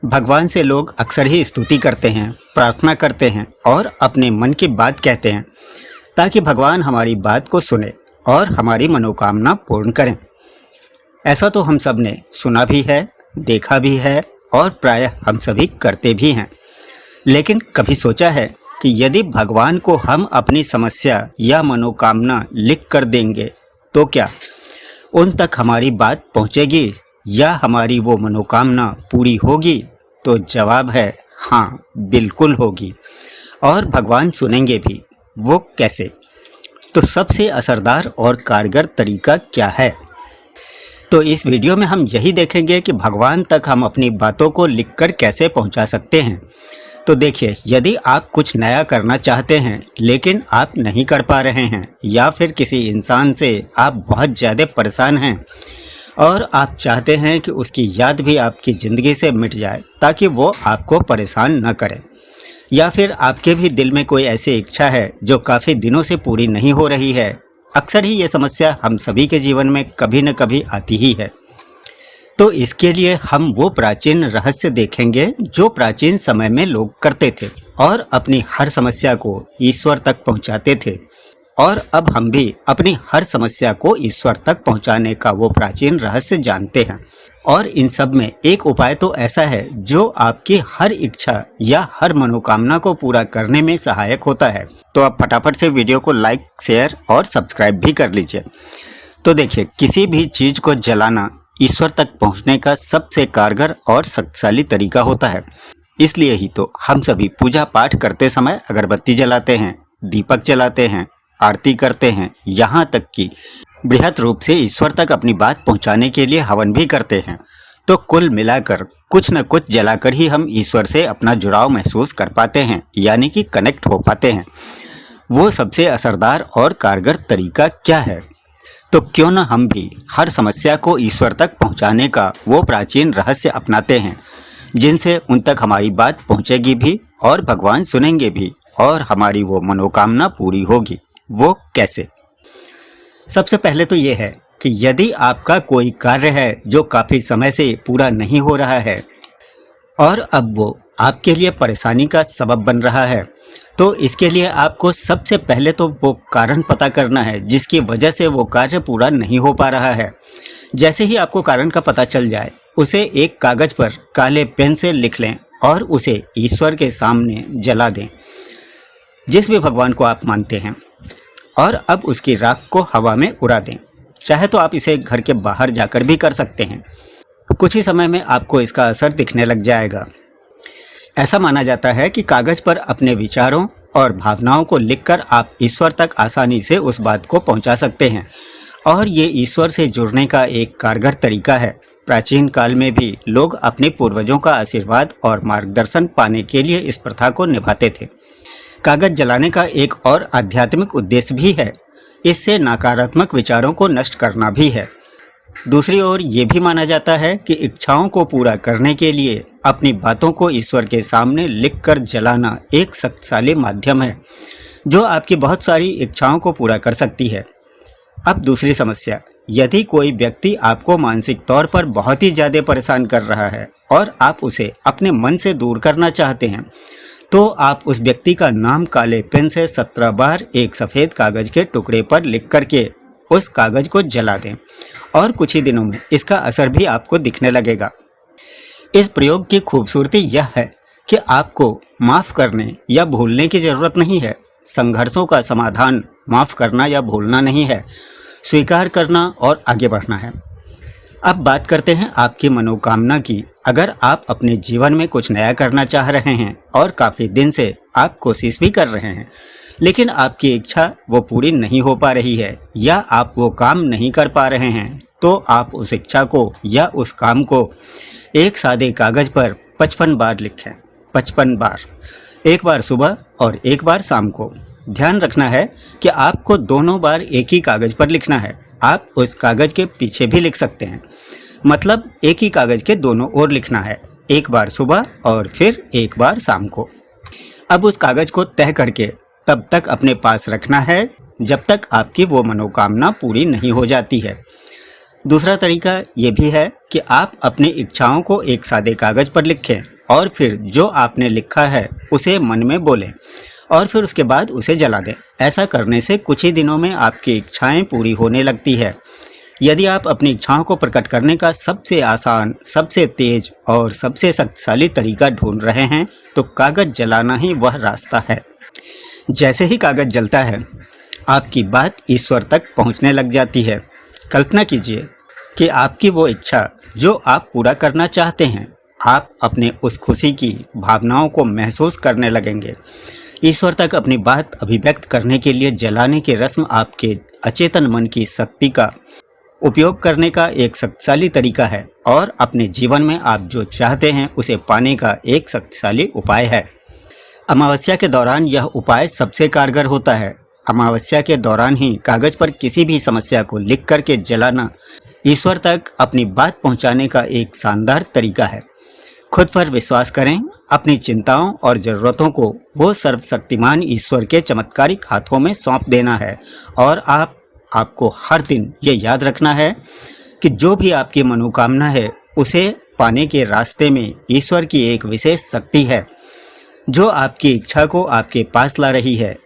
भगवान से लोग अक्सर ही स्तुति करते हैं, प्रार्थना करते हैं और अपने मन की बात कहते हैं ताकि भगवान हमारी बात को सुने और हमारी मनोकामना पूर्ण करें। ऐसा तो हम सब ने सुना भी है, देखा भी है और प्रायः हम सभी करते भी हैं। लेकिन कभी सोचा है कि यदि भगवान को हम अपनी समस्या या मनोकामना लिख कर देंगे तो क्या उन तक हमारी बात पहुंचेगी या हमारी वो मनोकामना पूरी होगी? तो जवाब है हाँ, बिल्कुल होगी और भगवान सुनेंगे भी। वो कैसे? तो सबसे असरदार और कारगर तरीका क्या है? तो इस वीडियो में हम यही देखेंगे कि भगवान तक हम अपनी बातों को लिखकर कैसे पहुंचा सकते हैं। तो देखिए, यदि आप कुछ नया करना चाहते हैं लेकिन आप नहीं कर पा रहे हैं या फिर किसी इंसान से आप बहुत ज़्यादा परेशान हैं और आप चाहते हैं कि उसकी याद भी आपकी ज़िंदगी से मिट जाए ताकि वो आपको परेशान न करे, या फिर आपके भी दिल में कोई ऐसी इच्छा है जो काफ़ी दिनों से पूरी नहीं हो रही है। अक्सर ही ये समस्या हम सभी के जीवन में कभी न कभी आती ही है। तो इसके लिए हम वो प्राचीन रहस्य देखेंगे जो प्राचीन समय में लोग करते थे और अपनी हर समस्या को ईश्वर तक पहुंचाते थे। और अब हम भी अपनी हर समस्या को ईश्वर तक पहुंचाने का वो प्राचीन रहस्य जानते हैं। और इन सब में एक उपाय तो ऐसा है जो आपकी हर इच्छा या हर मनोकामना को पूरा करने में सहायक होता है। तो आप फटाफट से वीडियो को लाइक, शेयर और सब्सक्राइब भी कर लीजिए। तो देखिए, किसी भी चीज़ को जलाना ईश्वर तक पहुंचने का सबसे कारगर और शक्तिशाली तरीका होता है। इसलिए ही तो हम सभी पूजा पाठ करते समय अगरबत्ती जलाते हैं, दीपक जलाते हैं, आरती करते हैं, यहाँ तक कि बृहत रूप से ईश्वर तक अपनी बात पहुंचाने के लिए हवन भी करते हैं। तो कुल मिलाकर कुछ न कुछ जलाकर ही हम ईश्वर से अपना जुड़ाव महसूस कर पाते हैं, यानी कि कनेक्ट हो पाते हैं। वो सबसे असरदार और कारगर तरीका क्या है? तो क्यों न हम भी हर समस्या को ईश्वर तक पहुंचाने का वो प्राचीन रहस्य अपनाते हैं, जिनसे उन तक हमारी बात पहुंचेगी भी और भगवान सुनेंगे भी और हमारी वो मनोकामना पूरी होगी। वो कैसे? सबसे पहले तो ये है कि यदि आपका कोई कार्य है जो काफ़ी समय से पूरा नहीं हो रहा है और अब वो आपके लिए परेशानी का सबब बन रहा है, तो इसके लिए आपको सबसे पहले तो वो कारण पता करना है जिसकी वजह से वो कार्य पूरा नहीं हो पा रहा है। जैसे ही आपको कारण का पता चल जाए, उसे एक कागज़ पर काले पेन से लिख लें और उसे ईश्वर के सामने जला दें, जिस भी भगवान को आप मानते हैं, और अब उसकी राख को हवा में उड़ा दें। चाहे तो आप इसे घर के बाहर जाकर भी कर सकते हैं। कुछ ही समय में आपको इसका असर दिखने लग जाएगा। ऐसा माना जाता है कि कागज़ पर अपने विचारों और भावनाओं को लिखकर आप ईश्वर तक आसानी से उस बात को पहुंचा सकते हैं और ये ईश्वर से जुड़ने का एक कारगर तरीका है। प्राचीन काल में भी लोग अपने पूर्वजों का आशीर्वाद और मार्गदर्शन पाने के लिए इस प्रथा को निभाते थे। कागज़ जलाने का एक और आध्यात्मिक उद्देश्य भी है, इससे नकारात्मक विचारों को नष्ट करना भी है। दूसरी ओर ये भी माना जाता है कि इच्छाओं को पूरा करने के लिए अपनी बातों को ईश्वर के सामने लिखकर जलाना एक शक्तिशाली माध्यम है जो आपकी बहुत सारी इच्छाओं को पूरा कर सकती है। अब दूसरी समस्या, यदि कोई व्यक्ति आपको मानसिक तौर पर बहुत ही ज़्यादा परेशान कर रहा है और आप उसे अपने मन से दूर करना चाहते हैं, तो आप उस व्यक्ति का नाम काले पेन से 17 बार एक सफ़ेद कागज़ के टुकड़े पर लिख करके उस कागज़ को जला दें और कुछ ही दिनों में इसका असर भी आपको दिखने लगेगा। इस प्रयोग की खूबसूरती यह है कि आपको माफ़ करने या भूलने की ज़रूरत नहीं है। संघर्षों का समाधान माफ़ करना या भूलना नहीं है, स्वीकार करना और आगे बढ़ना है। अब बात करते हैं आपकी मनोकामना की। अगर आप अपने जीवन में कुछ नया करना चाह रहे हैं और काफ़ी दिन से आप कोशिश भी कर रहे हैं, लेकिन आपकी इच्छा वो पूरी नहीं हो पा रही है या आप वो काम नहीं कर पा रहे हैं, तो आप उस इच्छा को या उस काम को एक सादे कागज़ पर 55 बार लिखें। 55 बार, एक बार सुबह और एक बार शाम को। ध्यान रखना है कि आपको दोनों बार एक ही कागज़ पर लिखना है। आप उस कागज़ के पीछे भी लिख सकते हैं, मतलब एक ही कागज़ के दोनों ओर लिखना है, एक बार सुबह और फिर एक बार शाम को। अब उस कागज़ को तह करके तब तक अपने पास रखना है जब तक आपकी वो मनोकामना पूरी नहीं हो जाती है। दूसरा तरीका ये भी है कि आप अपनी इच्छाओं को एक सादे कागज़ पर लिखें और फिर जो आपने लिखा है उसे मन में बोलें और फिर उसके बाद उसे जला दें। ऐसा करने से कुछ ही दिनों में आपकी इच्छाएं पूरी होने लगती है। यदि आप अपनी इच्छाओं को प्रकट करने का सबसे आसान, सबसे तेज और सबसे शक्तिशाली तरीका ढूंढ रहे हैं तो कागज़ जलाना ही वह रास्ता है। जैसे ही कागज़ जलता है, आपकी बात ईश्वर तक पहुंचने लग जाती है। कल्पना कीजिए कि आपकी वो इच्छा जो आप पूरा करना चाहते हैं, आप अपने उस खुशी की भावनाओं को महसूस करने लगेंगे। ईश्वर तक अपनी बात अभिव्यक्त करने के लिए जलाने की रस्म आपके अचेतन मन की शक्ति का उपयोग करने का एक शक्तिशाली तरीका है और अपने जीवन में आप जो चाहते हैं उसे पाने का एक शक्तिशाली उपाय है। अमावस्या के दौरान यह उपाय सबसे कारगर होता है। अमावस्या के दौरान ही कागज पर किसी भी समस्या को लिख करके जलाना ईश्वर तक अपनी बात पहुंचाने का एक शानदार तरीका है। खुद पर विश्वास करें। अपनी चिंताओं और ज़रूरतों को वो सर्वशक्तिमान ईश्वर के चमत्कारिक हाथों में सौंप देना है और आपको हर दिन ये याद रखना है कि जो भी आपकी मनोकामना है उसे पाने के रास्ते में ईश्वर की एक विशेष शक्ति है जो आपकी इच्छा को आपके पास ला रही है।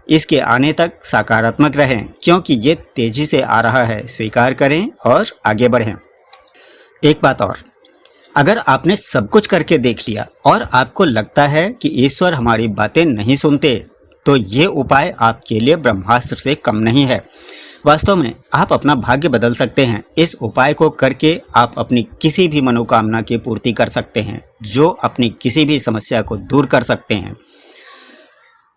इसके आने तक सकारात्मक रहें क्योंकि ये तेजी से आ रहा है। स्वीकार करें और आगे बढ़ें। एक बात और, अगर आपने सब कुछ करके देख लिया और आपको लगता है कि ईश्वर हमारी बातें नहीं सुनते, तो ये उपाय आपके लिए ब्रह्मास्त्र से कम नहीं है। वास्तव में आप अपना भाग्य बदल सकते हैं। इस उपाय को करके आप अपनी किसी भी मनोकामना की पूर्ति कर सकते हैं, जो अपनी किसी भी समस्या को दूर कर सकते हैं।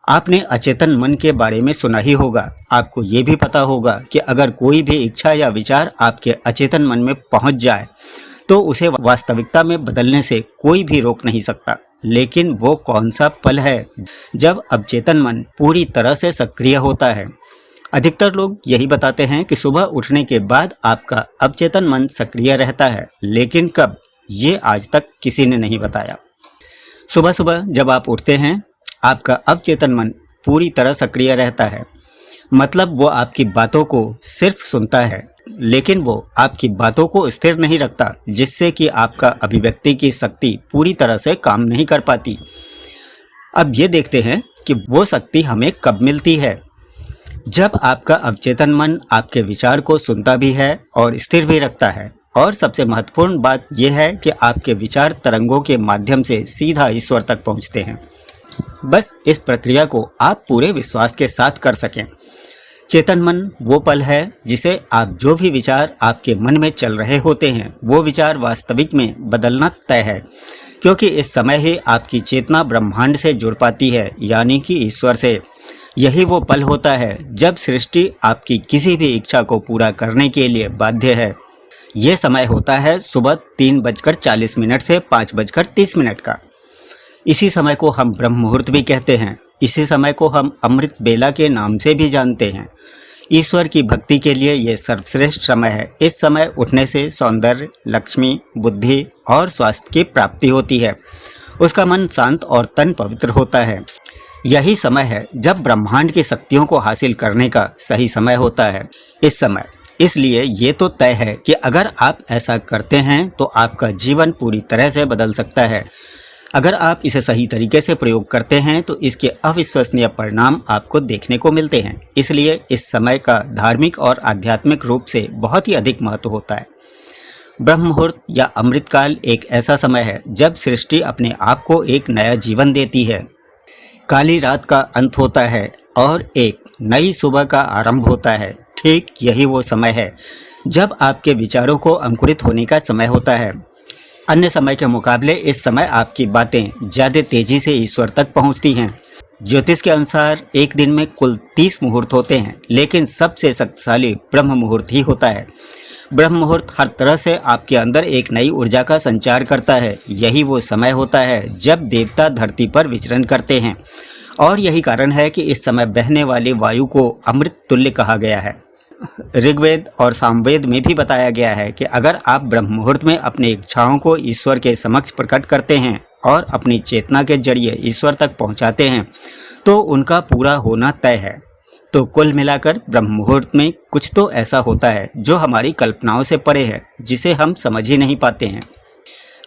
आपने अचेतन मन के बारे में सुना ही होगा। आपको ये भी पता होगा कि अगर कोई भी इच्छा या विचार आपके अचेतन मन में पहुंच जाए तो उसे वास्तविकता में बदलने से कोई भी रोक नहीं सकता। लेकिन वो कौन सा पल है जब अवचेतन मन पूरी तरह से सक्रिय होता है? अधिकतर लोग यही बताते हैं कि सुबह उठने के बाद आपका अवचेतन मन सक्रिय रहता है, लेकिन कब, ये आज तक किसी ने नहीं बताया। सुबह सुबह जब आप उठते हैं, आपका अवचेतन मन पूरी तरह सक्रिय रहता है। मतलब वो आपकी बातों को सिर्फ सुनता है, लेकिन वो आपकी बातों को स्थिर नहीं रखता, जिससे कि आपका अभिव्यक्ति की शक्ति पूरी तरह से काम नहीं कर पाती। अब ये देखते हैं कि वो शक्ति हमें कब मिलती है। जब आपका अवचेतन मन आपके विचार को सुनता भी है और स्थिर भी रखता है। और सबसे महत्वपूर्ण बात यह है कि आपके विचार तरंगों के माध्यम से सीधा ईश्वर तक पहुंचते हैं। बस इस प्रक्रिया को आप पूरे विश्वास के साथ कर सकें। चेतन मन वो पल है जिसे आप जो भी विचार आपके मन में चल रहे होते हैं, वो विचार वास्तविक में बदलना तय है, क्योंकि इस समय ही आपकी चेतना ब्रह्मांड से जुड़ पाती है, यानी कि ईश्वर से। यही वो पल होता है जब सृष्टि आपकी किसी भी इच्छा को पूरा करने के लिए बाध्य है। ये समय होता है सुबह 3:40 से 5:30 का। इसी समय को हम ब्रह्म मुहूर्त भी कहते हैं। इसी समय को हम अमृत बेला के नाम से भी जानते हैं। ईश्वर की भक्ति के लिए ये सर्वश्रेष्ठ समय है। इस समय उठने से सौंदर्य, लक्ष्मी, बुद्धि और स्वास्थ्य की प्राप्ति होती है। उसका मन शांत और तन पवित्र होता है। यही समय है जब ब्रह्मांड की शक्तियों को हासिल करने का सही समय होता है। इस समय इसलिए ये तो तय है कि अगर आप ऐसा करते हैं तो आपका जीवन पूरी तरह से बदल सकता है। अगर आप इसे सही तरीके से प्रयोग करते हैं तो इसके अविश्वसनीय परिणाम आपको देखने को मिलते हैं। इसलिए इस समय का धार्मिक और आध्यात्मिक रूप से बहुत ही अधिक महत्व होता है। ब्रह्म मुहूर्त या अमृतकाल एक ऐसा समय है जब सृष्टि अपने आप को एक नया जीवन देती है। काली रात का अंत होता है और एक नई सुबह का आरंभ होता है। ठीक यही वो समय है जब आपके विचारों को अंकुरित होने का समय होता है। अन्य समय के मुकाबले इस समय आपकी बातें ज़्यादा तेजी से ईश्वर तक पहुंचती हैं। ज्योतिष के अनुसार एक दिन में कुल 30 मुहूर्त होते हैं, लेकिन सबसे शक्तिशाली ब्रह्म मुहूर्त ही होता है। ब्रह्म मुहूर्त हर तरह से आपके अंदर एक नई ऊर्जा का संचार करता है। यही वो समय होता है जब देवता धरती पर विचरण करते हैं और यही कारण है कि इस समय बहने वाली वायु को अमृत तुल्य कहा गया है। ऋग्वेद और सामवेद में भी बताया गया है कि अगर आप ब्रह्म मुहूर्त में अपनी इच्छाओं को ईश्वर के समक्ष प्रकट करते हैं और अपनी चेतना के जरिए ईश्वर तक पहुंचाते हैं तो उनका पूरा होना तय है। तो कुल मिलाकर ब्रह्म मुहूर्त में कुछ तो ऐसा होता है जो हमारी कल्पनाओं से परे है, जिसे हम समझ ही नहीं पाते हैं।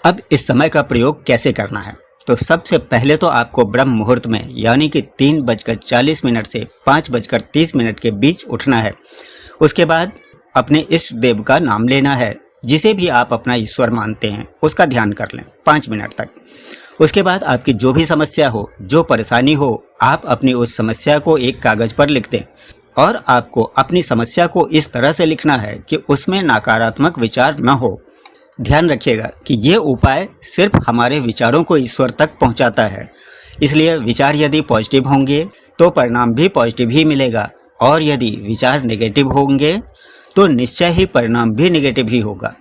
अब इस समय का प्रयोग कैसे करना है? तो सबसे पहले तो आपको ब्रह्म मुहूर्त में यानी कि 3:40 से 5:30 के बीच उठना है। उसके बाद अपने इष्ट देव का नाम लेना है, जिसे भी आप अपना ईश्वर मानते हैं उसका ध्यान कर लें 5 मिनट तक। उसके बाद आपकी जो भी समस्या हो, जो परेशानी हो, आप अपनी उस समस्या को एक कागज़ पर लिख दें और आपको अपनी समस्या को इस तरह से लिखना है कि उसमें नकारात्मक विचार न हो। ध्यान रखिएगा कि ये उपाय सिर्फ हमारे विचारों को ईश्वर तक पहुंचाता है, इसलिए विचार यदि पॉजिटिव होंगे तो परिणाम भी पॉजिटिव ही मिलेगा, और यदि विचार नेगेटिव होंगे तो निश्चय ही परिणाम भी नेगेटिव ही होगा।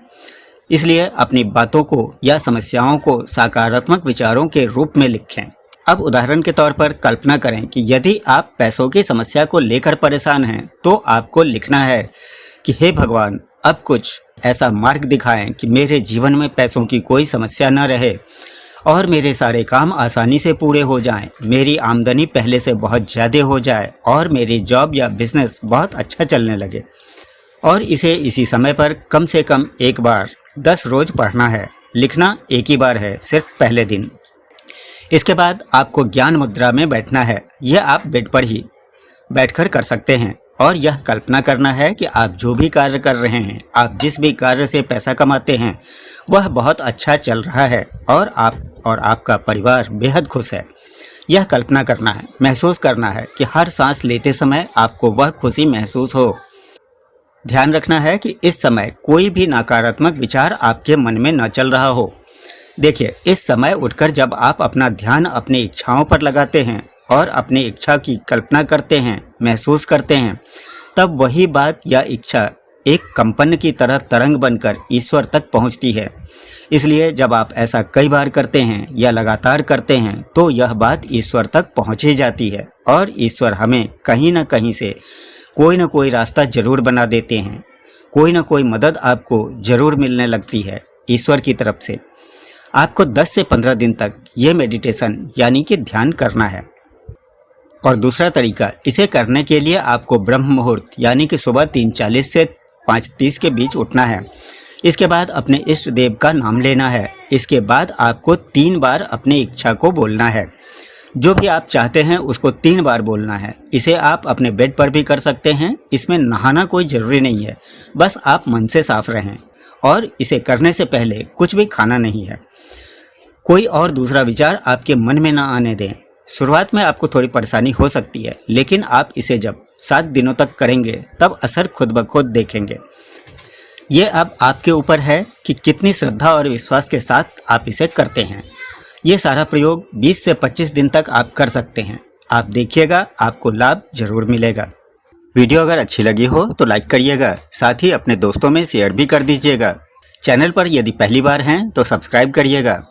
इसलिए अपनी बातों को या समस्याओं को सकारात्मक विचारों के रूप में लिखें। अब उदाहरण के तौर पर कल्पना करें कि यदि आप पैसों की समस्या को लेकर परेशान हैं, तो आपको लिखना है कि हे भगवान, अब कुछ ऐसा मार्ग दिखाएं कि मेरे जीवन में पैसों की कोई समस्या न रहे और मेरे सारे काम आसानी से पूरे हो जाएं, मेरी आमदनी पहले से बहुत ज़्यादा हो जाए और मेरी जॉब या बिजनेस बहुत अच्छा चलने लगे। और इसे इसी समय पर कम से कम एक बार 10 रोज पढ़ना है। लिखना एक ही बार है, सिर्फ पहले दिन। इसके बाद आपको ज्ञान मुद्रा में बैठना है। यह आप बेड पर ही बैठकर कर सकते हैं और यह कल्पना करना है कि आप जो भी कार्य कर रहे हैं, आप जिस भी कार्य से पैसा कमाते हैं, वह बहुत अच्छा चल रहा है और आप और आपका परिवार बेहद खुश है। यह कल्पना करना है, महसूस करना है कि हर सांस लेते समय आपको वह खुशी महसूस हो। ध्यान रखना है कि इस समय कोई भी नकारात्मक विचार आपके मन में न चल रहा हो। देखिए, इस समय उठकर जब आप अपना ध्यान अपनी इच्छाओं पर लगाते हैं और अपनी इच्छा की कल्पना करते हैं, महसूस करते हैं, तब वही बात या इच्छा एक कंपन की तरह तरंग बनकर ईश्वर तक पहुंचती है। इसलिए जब आप ऐसा कई बार करते हैं या लगातार करते हैं, तो यह बात ईश्वर तक पहुंच ही जाती है और ईश्वर हमें कहीं न कहीं से कोई न कोई रास्ता जरूर बना देते हैं। कोई न कोई मदद आपको जरूर मिलने लगती है ईश्वर की तरफ से। आपको 10 से 15 दिन तक ये मेडिटेशन यानी कि ध्यान करना है। और दूसरा तरीका, इसे करने के लिए आपको ब्रह्म मुहूर्त यानी कि सुबह 3:40 से 5:30 के बीच उठना है। इसके बाद अपने इष्ट देव का नाम लेना है। इसके बाद आपको 3 बार अपनी इच्छा को बोलना है। जो भी आप चाहते हैं उसको 3 बार बोलना है। इसे आप अपने बेड पर भी कर सकते हैं। इसमें नहाना कोई ज़रूरी नहीं है, बस आप मन से साफ रहें और इसे करने से पहले कुछ भी खाना नहीं है। कोई और दूसरा विचार आपके मन में ना आने दें। शुरुआत में आपको थोड़ी परेशानी हो सकती है, लेकिन आप इसे जब 7 दिनों तक करेंगे तब असर खुद ब खुद देखेंगे। ये अब आपके ऊपर है कि कितनी श्रद्धा और विश्वास के साथ आप इसे करते हैं। ये सारा प्रयोग 20 से 25 दिन तक आप कर सकते हैं। आप देखिएगा, आपको लाभ जरूर मिलेगा। वीडियो अगर अच्छी लगी हो तो लाइक करिएगा, साथ ही अपने दोस्तों में शेयर भी कर दीजिएगा। चैनल पर यदि पहली बार हैं तो सब्सक्राइब करिएगा।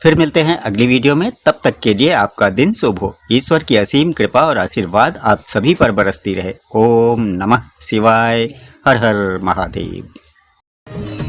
फिर मिलते हैं अगली वीडियो में, तब तक के लिए आपका दिन शुभ हो। ईश्वर की असीम कृपा और आशीर्वाद आप सभी पर बरसती रहे। ओम नमः शिवाय। हर हर महादेव।